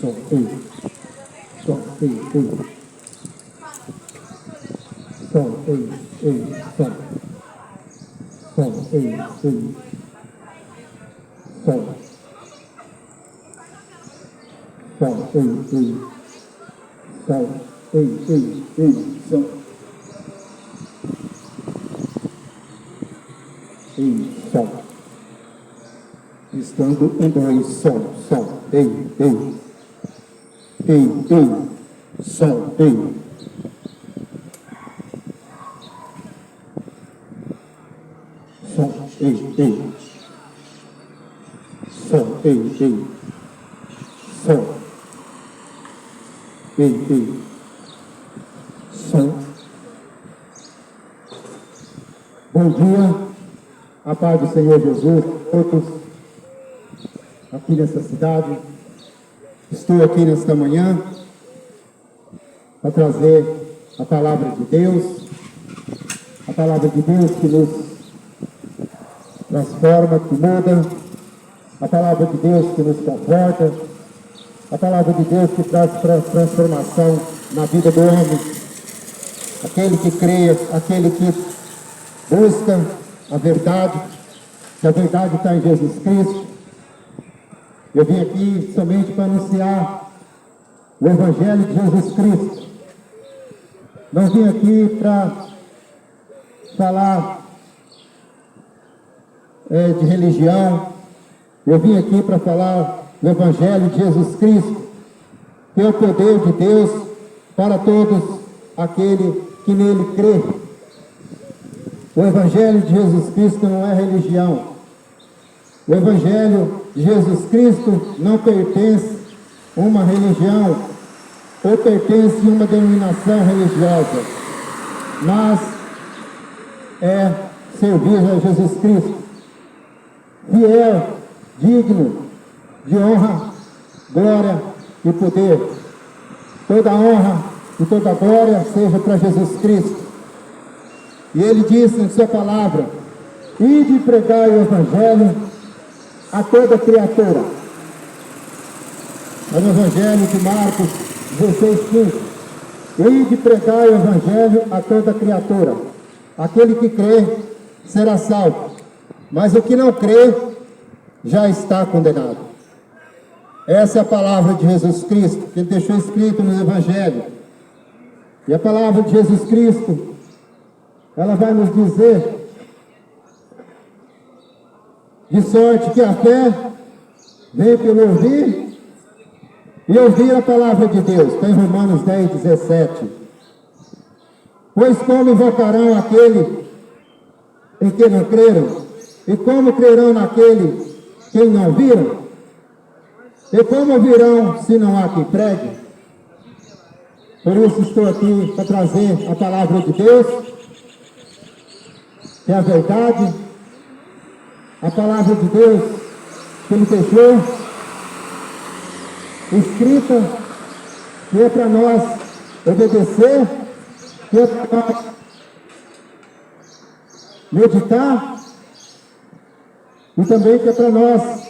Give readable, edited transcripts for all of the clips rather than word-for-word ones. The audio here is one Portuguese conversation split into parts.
Sol, ei. Sol, ei, ei. Sol, ei, ei, sol. Sol, ei, ei. Sol. Sol, ei, ei. Sol, ei, ei, ei, sol. Ei, sol. Estando em dois, sol, sol, ei, ei. Ei, ei, sol, ei. Sol, ei, ei. Sol, ei, ei. Sol. Ei, ei. Sol. Bom dia, a paz do Senhor Jesus, todos aqui nessa cidade. Estou aqui nesta manhã para trazer a palavra de Deus, a palavra de Deus que nos transforma, que muda, a palavra de Deus que nos conforta, a palavra de Deus que traz transformação na vida do homem, aquele que crê, aquele que busca a verdade, que a verdade está em Jesus Cristo. Eu vim aqui somente para anunciar o Evangelho de Jesus Cristo. Não vim aqui para falar de religião. Eu vim aqui para falar do Evangelho de Jesus Cristo, que é o poder de Deus para todos aquele que nele crê. O Evangelho de Jesus Cristo não é religião. O Evangelho de Jesus Cristo não pertence a uma religião ou pertence a uma denominação religiosa, mas é servir a Jesus Cristo, fiel, digno de honra, glória e poder. Toda honra e toda glória seja para Jesus Cristo. E Ele disse em sua palavra: ide e pregai o Evangelho a toda criatura. É no Evangelho de Marcos 16:15. Ide pregai o Evangelho a toda criatura. Aquele que crê será salvo, mas o que não crê já está condenado. Essa é a palavra de Jesus Cristo, que Ele deixou escrito no Evangelho. E a palavra de Jesus Cristo, ela vai nos dizer: de sorte que a fé vem pelo ouvir e ouvir a palavra de Deus. Está em Romanos 10:17. Pois como invocarão aquele em que não creram? E como crerão naquele que não viram? E como ouvirão se não há quem pregue? Por isso estou aqui para trazer a palavra de Deus, que é a verdade, a palavra de Deus que Ele deixou escrita, que é para nós obedecer, que é para nós meditar e também que é para nós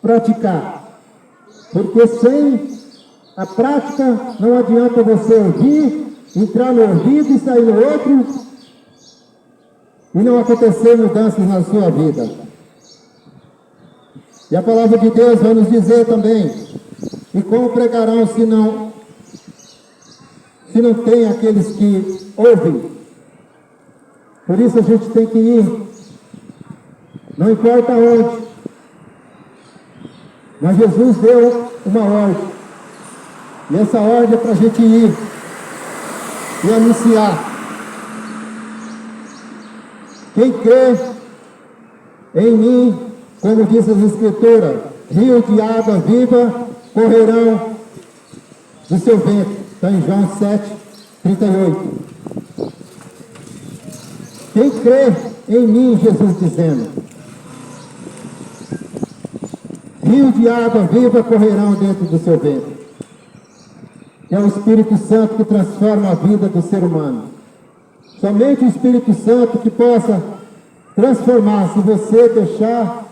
praticar. Porque sem a prática não adianta você ouvir, entrar no ouvido e sair no outro e não acontecer mudanças na sua vida. E a palavra de Deus vai nos dizer também: e como pregarão se não tem aqueles que ouvem? Por isso a gente tem que ir, não importa onde, mas Jesus deu uma ordem, e essa ordem é para a gente ir e anunciar. Quem crê em mim, como diz as Escrituras, rio de água viva correrão do seu ventre. Está em João 7:38. Quem crê em mim, Jesus dizendo, rio de água viva correrão dentro do seu ventre. É o Espírito Santo que transforma a vida do ser humano. Somente o Espírito Santo que possa transformar, se você deixar,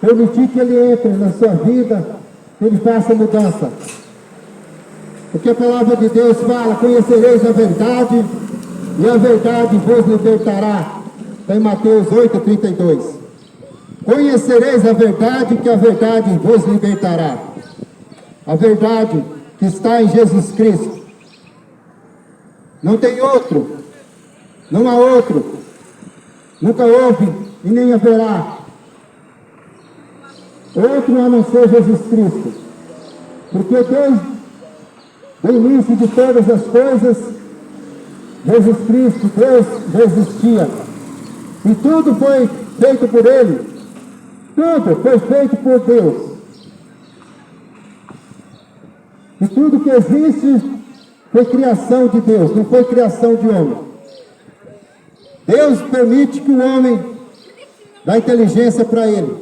permitir que Ele entre na sua vida ele faça mudança. Porque a palavra de Deus fala: conhecereis a verdade, e a verdade vos libertará. Está em Mateus 8:32. Conhecereis a verdade, que a verdade vos libertará. A verdade que está em Jesus Cristo. Não tem outro. Não há outro. Nunca houve e nem haverá outro a não ser Jesus Cristo. Porque desde o início de todas as coisas, Jesus Cristo, Deus, já existia. E tudo foi feito por Ele. Tudo foi feito por Deus. E tudo que existe foi criação de Deus, não foi criação de homem. Deus permite que o homem dá inteligência para ele.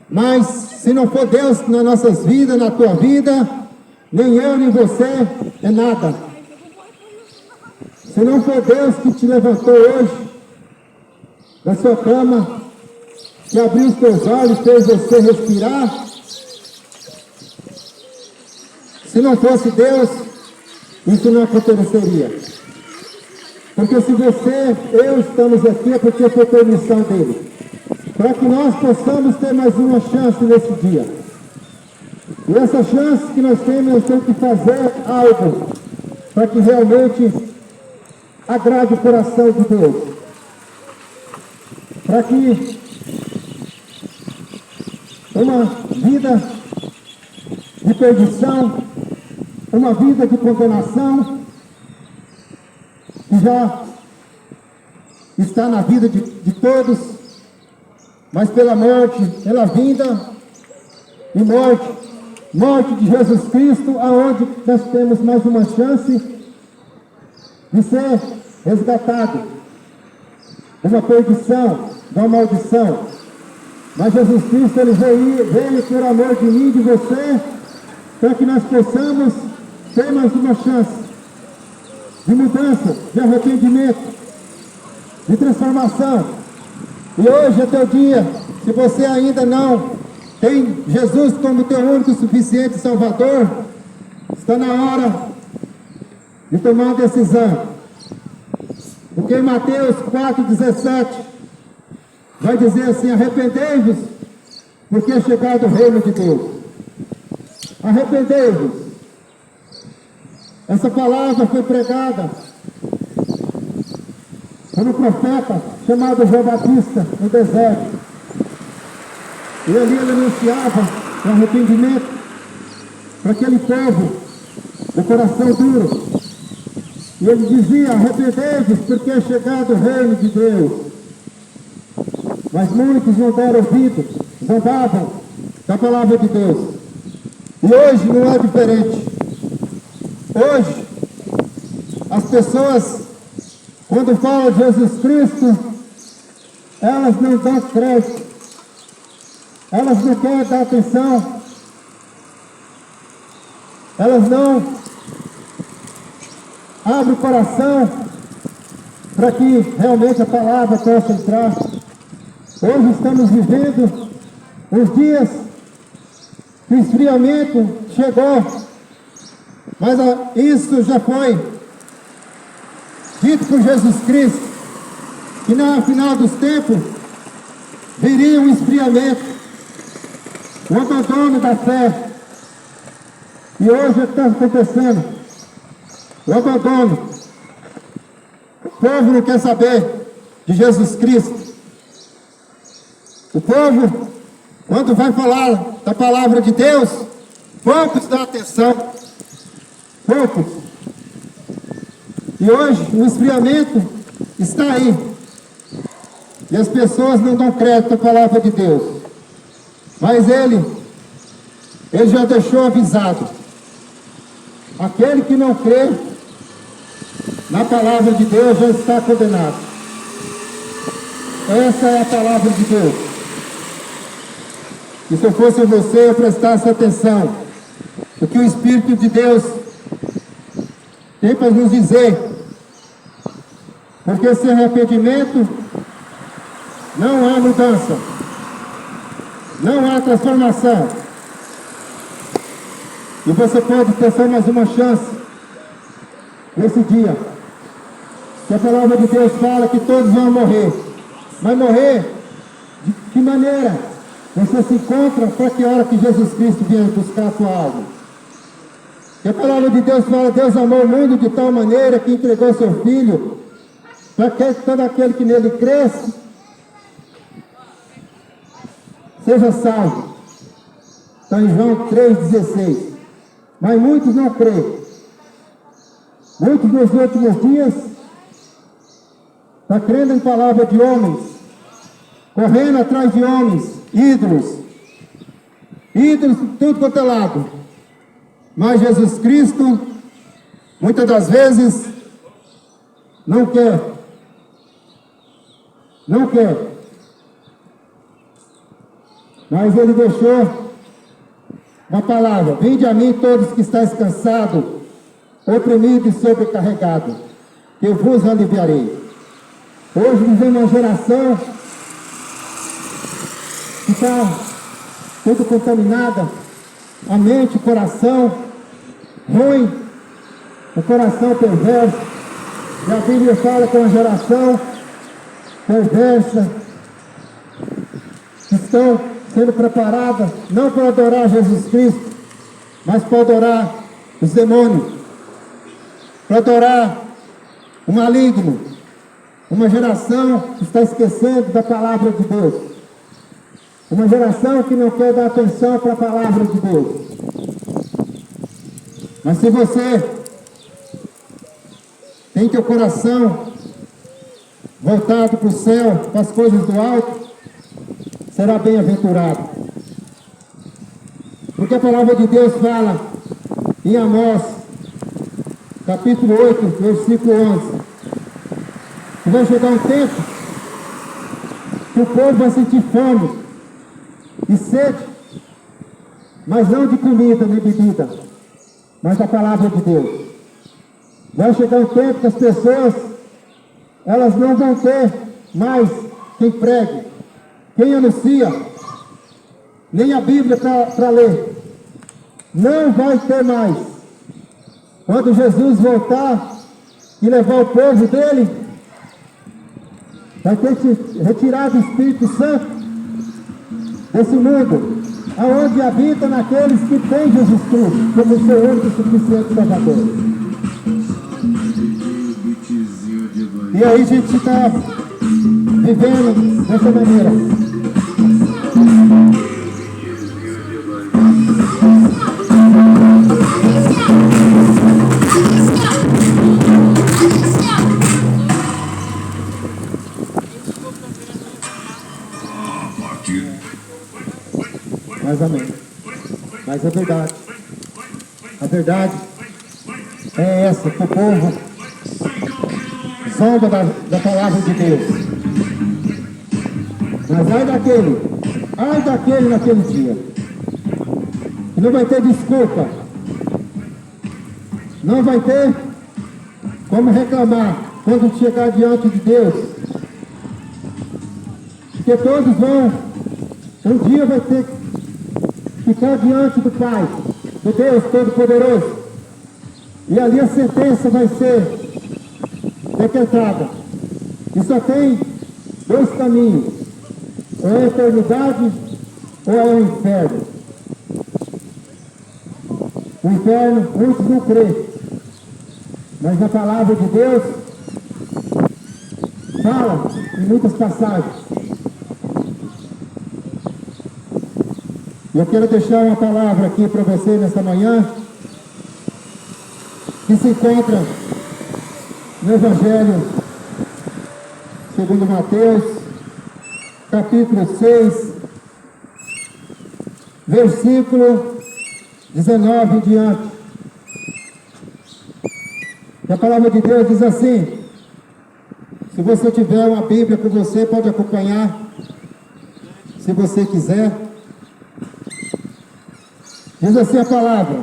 Mas se não for Deus nas nossas vidas, na tua vida, nem eu nem você é nada. Se não for Deus que te levantou hoje da sua cama, que abriu os teus olhos, fez você respirar, se não fosse Deus, isso não aconteceria. Porque se você, eu estamos aqui é porque foi permissão dele. Para que nós possamos ter mais uma chance nesse dia. E essa chance que nós temos que fazer algo para que realmente agrade o coração de Deus. Para que uma vida de perdição, uma vida de condenação, que já está na vida de todos, mas pela morte, pela vinda e morte de Jesus Cristo, aonde nós temos mais uma chance de ser resgatado de uma perdição, de uma maldição. Mas Jesus Cristo, ele veio por amor de mim e de você, para que nós possamos ter mais uma chance de mudança, de arrependimento, de transformação. E hoje é teu dia. Se você ainda não tem Jesus como teu único e suficiente Salvador, está na hora de tomar uma decisão. Porque em Mateus 4,17 vai dizer assim: arrependei-vos, porque é chegado o reino de Deus. Arrependei-vos. Essa palavra foi pregada por um profeta chamado João Batista no deserto. E ali ele anunciava o arrependimento para aquele povo do coração duro. E ele dizia: arrependei-vos, porque é chegado o reino de Deus. Mas muitos não deram ouvido, zombavam da palavra de Deus. E hoje não é diferente. Hoje, as pessoas, quando falam de Jesus Cristo, elas não dão crédito, elas não querem dar atenção, elas não abrem o coração para que realmente a palavra possa entrar. Hoje estamos vivendo os dias que o esfriamento chegou. Mas isso já foi dito por Jesus Cristo, que no final dos tempos viria um esfriamento, o abandono da fé. E hoje é o que está acontecendo, o abandono. O povo não quer saber de Jesus Cristo. O povo, quando vai falar da palavra de Deus, poucos dão atenção. Poucos. E hoje o esfriamento está aí. E as pessoas não dão crédito à palavra de Deus. Mas ele já deixou avisado. Aquele que não crê na palavra de Deus já está condenado. Essa é a palavra de Deus. E se eu fosse você, eu prestasse atenção. O que o Espírito de Deus tem para nos dizer. Porque sem arrependimento não há mudança, não há transformação. E você pode ter só mais uma chance nesse dia. Que a palavra de Deus fala que todos vão morrer. Mas morrer de que maneira? Você se encontra para que hora que Jesus Cristo vier buscar a sua alma. E a palavra de Deus fala: Deus amou o mundo de tal maneira que entregou seu Filho, para que todo aquele que nele cresce seja salvo. Está em João 3,16. Mas muitos não creem. Muitos nos últimos dias estão crendo em palavra de homens, correndo atrás de homens, ídolos de tudo quanto é lado. Mas Jesus Cristo, muitas das vezes, não quer. Mas Ele deixou uma palavra: vinde a mim todos que estáis cansados, oprimidos e sobrecarregados, que eu vos aliviarei. Hoje vivemos uma geração que está tudo contaminada, a mente, o coração ruim, o coração perverso. E a Bíblia fala que é uma geração perversa, que estão sendo preparadas não para adorar Jesus Cristo, mas para adorar os demônios, para adorar o maligno. Uma geração que está esquecendo da palavra de Deus. Uma geração que não quer dar atenção para a palavra de Deus. Mas se você tem teu coração voltado para o céu, para as coisas do alto, será bem-aventurado. Porque a palavra de Deus fala em Amós, capítulo 8, versículo 11, que vai chegar um tempo que o povo vai sentir fome e sede, mas não de comida nem bebida, mas da palavra de Deus. Vai chegar um tempo que as pessoas, elas não vão ter mais quem pregue, quem anuncia, nem a Bíblia para ler. Não vai ter mais. Quando Jesus voltar e levar o povo dele, vai ter que retirar o Espírito Santo desse mundo, aonde habita naqueles que têm Jesus Cristo como seu único e suficiente Salvador. E aí a gente está vivendo dessa maneira. Mais ou menos. Mas é verdade. A verdade é essa, que o povo zomba da palavra de Deus. Mas ai daquele naquele dia, que não vai ter desculpa, não vai ter como reclamar quando chegar diante de Deus, porque todos vão, um dia vai ter que ficar diante do Pai, do Deus Todo-Poderoso, e ali a sentença vai ser decretada. E só tem dois caminhos: ou é a eternidade ou é o inferno. O inferno, muitos não crêem, mas a palavra de Deus fala em muitas passagens. E eu quero deixar uma palavra aqui para você nesta manhã, que se encontra no Evangelho segundo Mateus, capítulo 6, versículo 19 em diante. E a palavra de Deus diz assim: se você tiver uma Bíblia com você, pode acompanhar, se você quiser. Diz assim a palavra: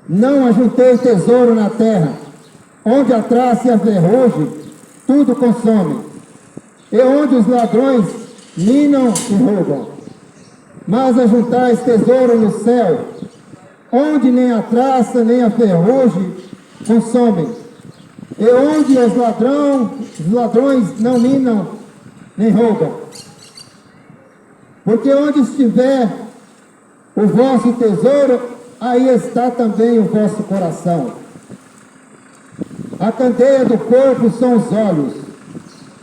não ajuntei tesouro na terra, onde a traça e a ferrugem tudo consomem, e onde os ladrões minam e roubam. mas ajuntais tesouro no céu, onde nem a traça nem a ferrugem consomem, e onde os ladrões não minam nem roubam. Porque onde estiver o vosso tesouro, aí está também o vosso coração. A candeia do corpo são os olhos,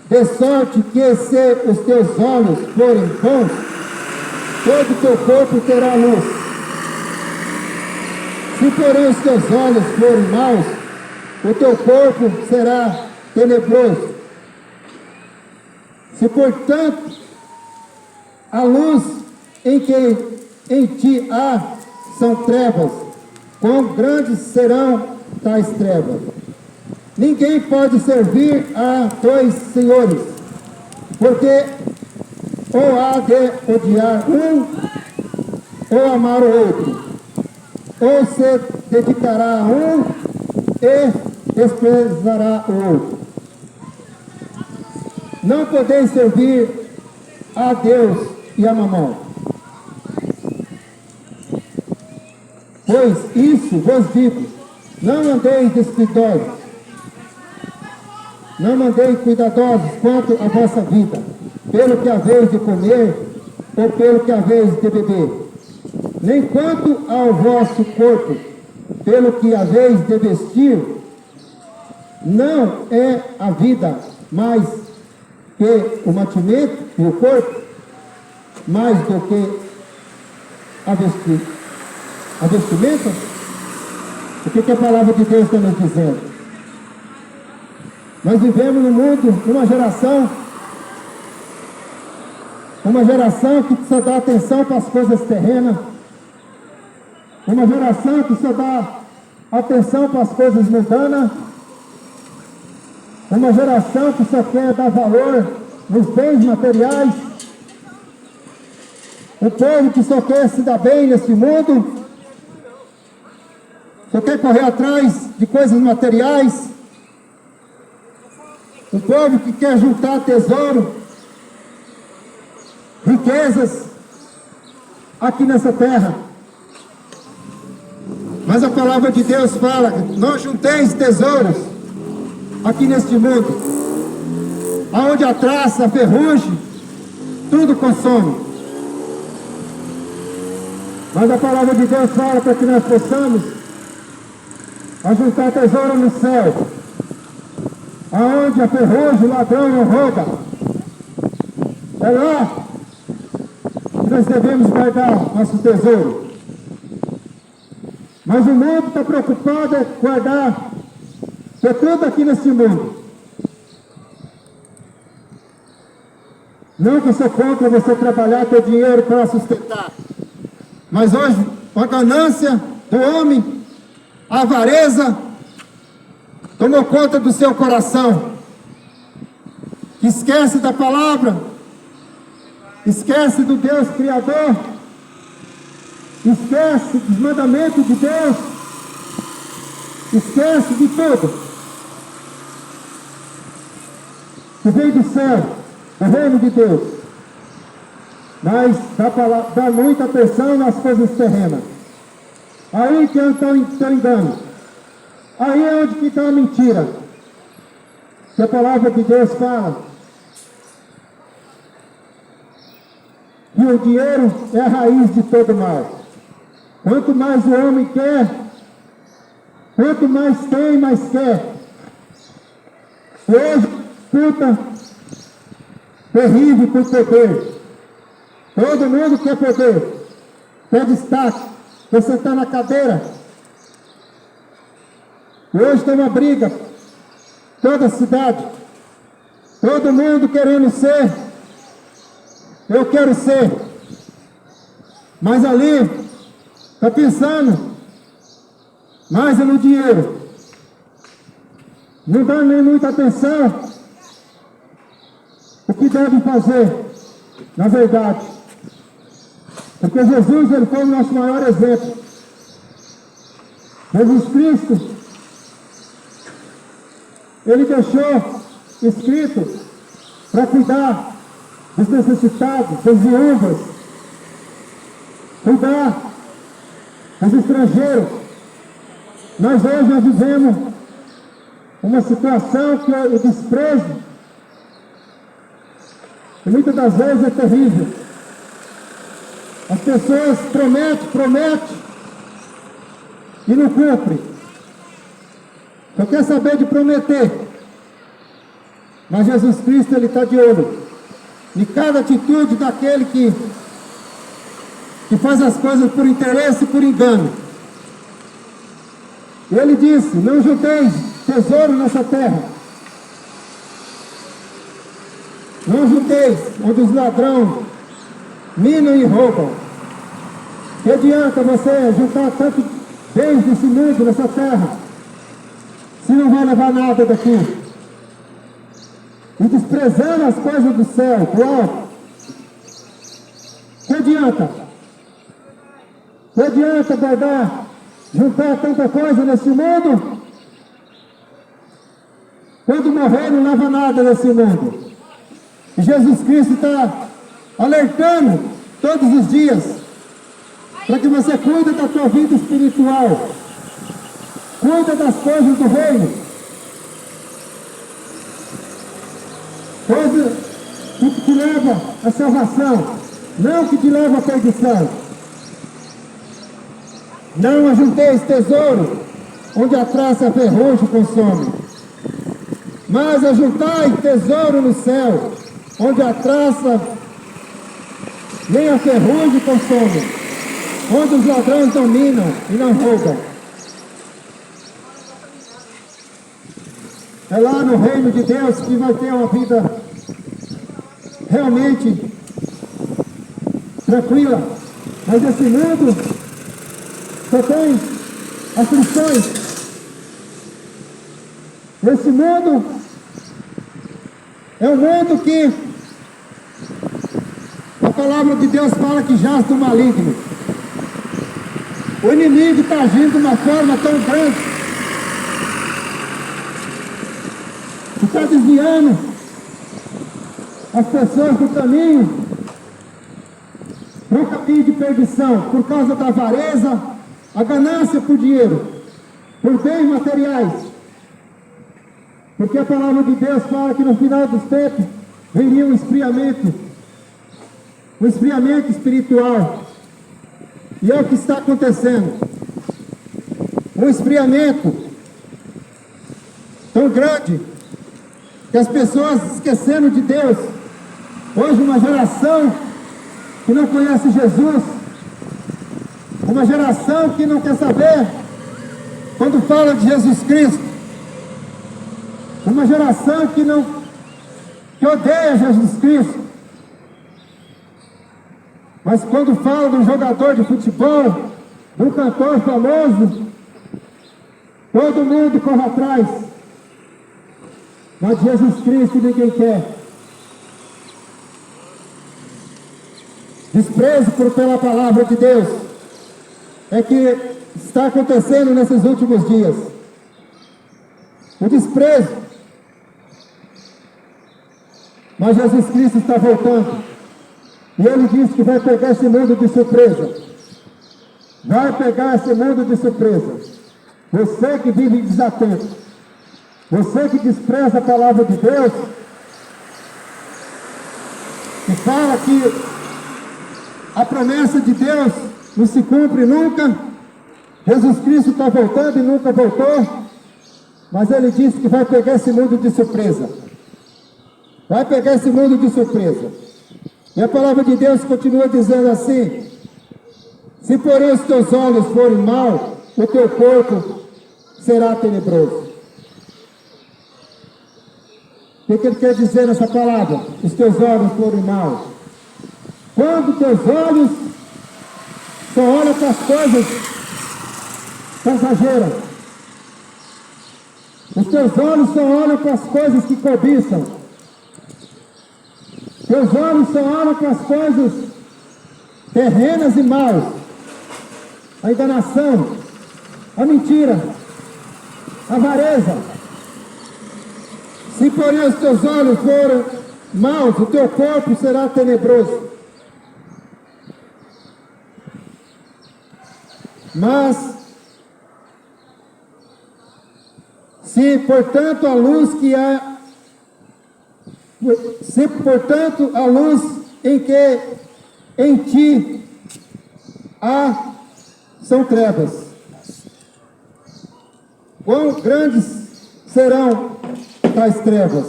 de sorte que se os teus olhos forem bons, todo o teu corpo terá luz. Se porém os teus olhos forem maus, o teu corpo será tenebroso. Se portanto a luz em que em ti há são trevas, quão grandes serão tais trevas? Ninguém pode servir a dois senhores, porque ou há de odiar um, ou amar o outro, ou se dedicará a um e desprezará o outro. Não podeis servir a Deus e a mamão. Pois isso vos digo, não andeis descuidadosos, não andeis cuidadosos quanto à vossa vida, pelo que haveis de comer, ou pelo que haveis de beber, nem quanto ao vosso corpo, pelo que haveis de vestir. Não é a vida mais que o mantimento e o corpo, mais do que a vestimenta? O que a palavra de Deus está nos dizendo? Nós vivemos num mundo, numa geração que só dá atenção para as coisas terrenas, uma geração que só dá atenção para as coisas mundanas, uma geração que só quer dar valor nos bens materiais, um povo que só quer se dar bem nesse mundo, só quer correr atrás de coisas materiais, um povo que quer juntar tesouro, riquezas aqui nessa terra. Mas a palavra de Deus fala: não junteis tesouros aqui neste mundo, aonde a traça, a ferrugem, tudo consome. Mas a palavra de Deus fala para que nós possamos ajuntar tesouro no céu, aonde a ferrugem, o ladrão não rouba. É lá que nós devemos guardar nosso tesouro. Mas o mundo está preocupado em guardar tudo aqui nesse mundo. Não que eu sou contra você trabalhar, ter dinheiro para sustentar. Mas hoje, a ganância do homem, a avareza, tomou conta do seu coração. Esquece da palavra, esquece do Deus Criador, esquece dos mandamentos de Deus, esquece de tudo que vem do céu, do reino de Deus, mas dá muita atenção nas coisas terrenas. Aí que está o engano, aí é onde que está a mentira, que a palavra de Deus fala que o dinheiro é a raiz de todo mal. Quanto mais o homem quer, quanto mais tem, mais quer. Hoje, disputa terrível por poder. Todo mundo quer poder, quer destaque, quer sentar na cadeira. Hoje tem uma briga, toda a cidade, todo mundo querendo ser, eu quero ser, mas ali está pensando mais é no dinheiro, não dá nem muita atenção o que deve fazer, na verdade, porque Jesus, ele foi o nosso maior exemplo. Jesus Cristo, ele deixou escrito para cuidar dos necessitados, das viúvas, cuidar dos estrangeiros. Nós hoje vivemos uma situação que o desprezo, e muitas das vezes é terrível. As pessoas prometem e não cumprem. Só quer saber de prometer. Mas Jesus Cristo, Ele está de olho em cada atitude daquele que faz as coisas por interesse e por engano. E Ele disse: não junteis tesouro nessa terra. Não junteis onde os ladrões minam e roubam. Que adianta você juntar tanto bens desse mundo nessa terra, se não vai levar nada daqui? E desprezando as coisas do céu, do alto. Que adianta? Que adianta guardar, juntar tanta coisa nesse mundo, quando morrer não leva nada nesse mundo? E Jesus Cristo está alertando todos os dias para que você cuide da sua vida espiritual, cuida das coisas do reino, coisa que te leva à salvação, não que te leva à perdição. Não ajunteis tesouro onde a traça a ferrugem consome, mas ajuntai tesouro no céu, onde a traça nem a ferrugem consome, onde os ladrões dominam e não roubam. É lá no reino de Deus que vai ter uma vida realmente tranquila. Mas esse mundo só tem aflições. Esse mundo é um mundo que a palavra de Deus fala que jaz do maligno. O inimigo está agindo de uma forma tão grande, que está desviando as pessoas do caminho, para um caminho de perdição, por causa da avareza, a ganância por dinheiro, por bens materiais. Porque a palavra de Deus fala que no final dos tempos viria um esfriamento espiritual. E é o que está acontecendo. Um esfriamento tão grande que as pessoas esqueceram de Deus. Hoje uma geração que não conhece Jesus, uma geração que não quer saber quando fala de Jesus Cristo, uma geração que odeia Jesus Cristo. Mas quando fala de um jogador de futebol, de um cantor famoso, todo mundo corre atrás. Mas Jesus Cristo ninguém quer. Desprezo pela palavra de Deus é que está acontecendo nesses últimos dias. O desprezo. Mas Jesus Cristo está voltando. E Ele disse que vai pegar esse mundo de surpresa. Vai pegar esse mundo de surpresa. Você que vive desatento, você que despreza a palavra de Deus, que fala que a promessa de Deus não se cumpre nunca, Jesus Cristo está voltando e nunca voltou, mas Ele disse que vai pegar esse mundo de surpresa. Vai pegar esse mundo de surpresa. E a palavra de Deus continua dizendo assim: se porém os teus olhos forem maus, o teu corpo será tenebroso. O que ele quer dizer nessa palavra? Os teus olhos forem maus. Quando teus olhos só olham para as coisas passageiras, os teus olhos só olham para as coisas que cobiçam, teus olhos só olham para as coisas terrenas e maus, a enganação, a mentira, a avareza. Se porém os teus olhos forem maus, o teu corpo será tenebroso. Mas, se portanto a luz em que em ti há são trevas, quão grandes serão tais trevas?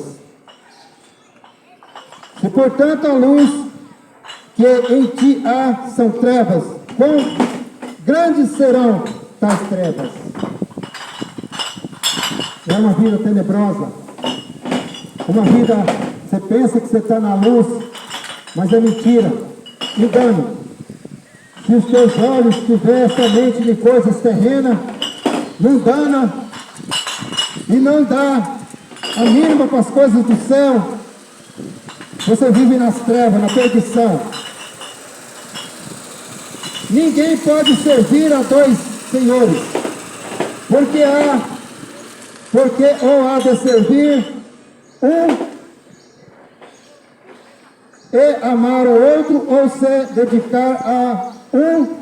Se portanto a luz que em ti há são trevas, quão grandes serão tais trevas? É uma vida tenebrosa, uma vida, você pensa que você está na luz, mas é mentira, engano. Se os teus olhos estiverem somente de coisas terrenas, não dana e não dá a mínima para as coisas do céu, você vive nas trevas, na perdição. Ninguém pode servir a dois senhores, porque ou há de servir um e amar o outro, ou se dedicar a um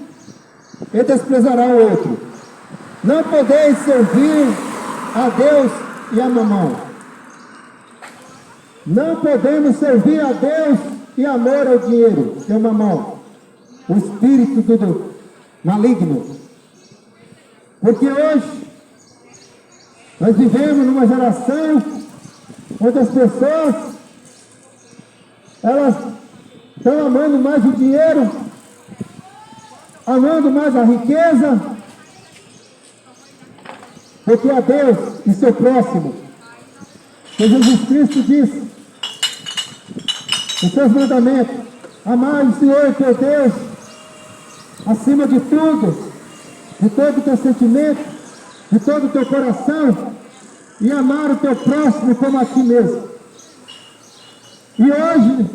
e desprezará o outro. Não podeis servir a Deus e a mamão. Não podemos servir a Deus e amor ao dinheiro, que é o mamão, o espírito do maligno. Porque hoje nós vivemos numa geração onde as pessoas, elas estão amando mais o dinheiro, amando mais a riqueza, do que a Deus e seu próximo. Que Jesus Cristo disse, os seus mandamentos, amar o Senhor teu Deus, acima de tudo, de todo o teu sentimento, de todo o teu coração, e amar o teu próximo como a ti mesmo. E hoje,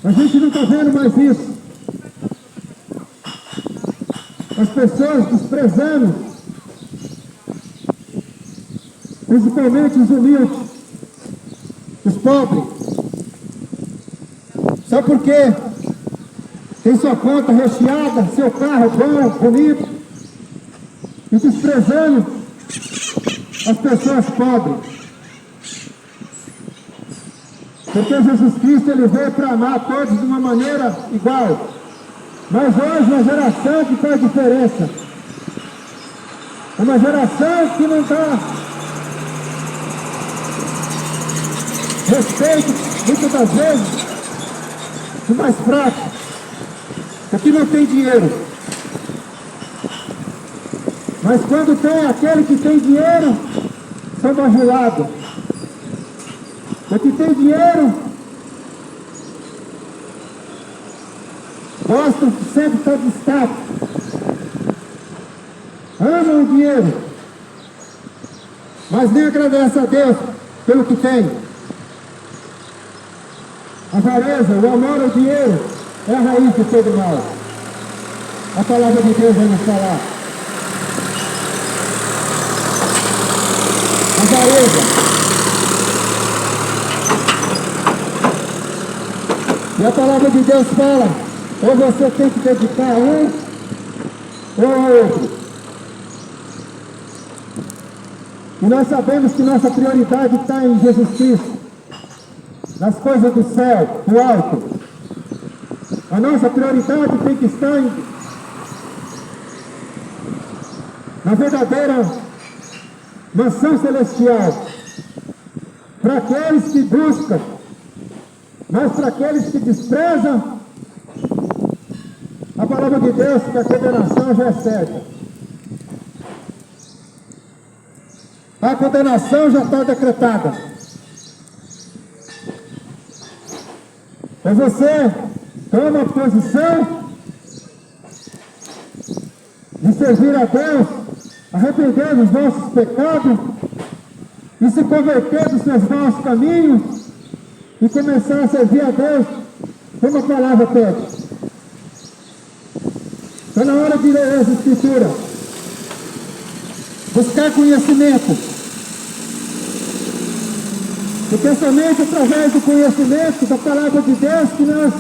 a gente não está vendo mais isso. As pessoas desprezando, principalmente os humildes, os pobres. Só porque tem sua conta recheada, seu carro bom, bonito, e desprezando as pessoas pobres. Porque Jesus Cristo, ele veio para amar todos de uma maneira igual. Mas hoje uma geração que faz diferença. Uma geração que não dá respeito, muitas das vezes, do mais fraco, o que não tem dinheiro. Mas quando tem aquele que tem dinheiro, são bajulados. O que tem dinheiro, gostam de sempre estar destaque. Amam o dinheiro, mas nem agradecem a Deus pelo que tem. A avareza, o amor ao dinheiro, é a raiz de todo mal. A palavra de Deus vai nos falar. Avareza. E a palavra de Deus fala, ou você tem que dedicar a um, ou a outro. E nós sabemos que nossa prioridade está em Jesus Cristo, nas coisas do céu, do alto. A nossa prioridade tem que estar na verdadeira mansão celestial, para aqueles que buscam. Mas para aqueles que desprezam a palavra de Deus, que a condenação já é certa. A condenação já está decretada. Ou você toma a posição de servir a Deus, arrepender dos nossos pecados e se converter dos seus maus caminhos, e começar a servir a Deus como a palavra pede. Está na hora de ler as Escrituras, buscar conhecimento, porque é somente através do conhecimento da palavra de Deus que nós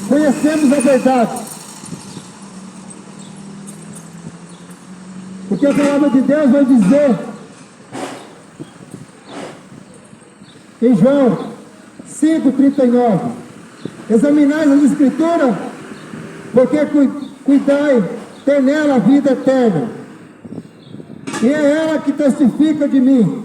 conhecemos a verdade. O que a palavra de Deus vai dizer em João 5,39. Examinai as Escrituras, porque cuidai, tem nela a vida eterna. E é ela que testifica de mim.